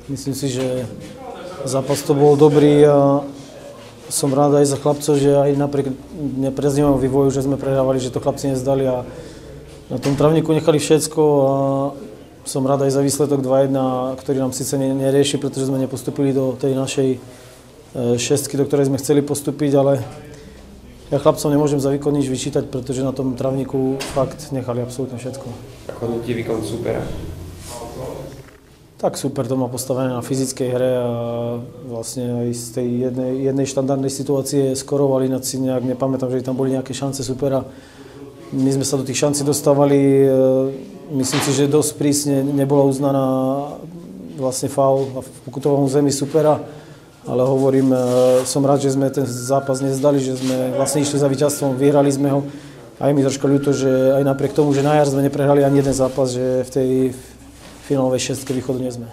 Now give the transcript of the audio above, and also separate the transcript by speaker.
Speaker 1: Myslím si, že zápas to bol dobrý a som rád aj za chlapcov, že aj napriek nepriaznivému vývoju, že sme prehrávali, že to chlapci nezdali a na tom trávniku nechali všetko a som rád aj za výsledok 2-1, ktorý nám síce nerieši, pretože sme nepostupili do tej našej šestky, do ktorej sme chceli postúpiť, ale ja chlapcom nemôžem za výkon nič vyčítať, pretože na tom trávniku fakt nechali absolútne všetko.
Speaker 2: Ako hodnotí výkon supera?
Speaker 1: Tak super to má postavené na fyzickej hre a vlastne aj z tej jednej štandardnej situácie skorovali, si nejak nepamätám, že tam boli nejaké šance supera. My sme sa do tých šancí dostávali, myslím si, že dosť prísne nebola uznaná vlastne faul v pokutovom území supera, ale hovorím, som rád, že sme ten zápas nezdali, že sme vlastne išli za víťazstvom, vyhrali sme ho. Aj mi troška ľúto, že aj napriek tomu, že na jar sme neprehrali ani jeden zápas, že v tej finálovej šestke východu nie sme.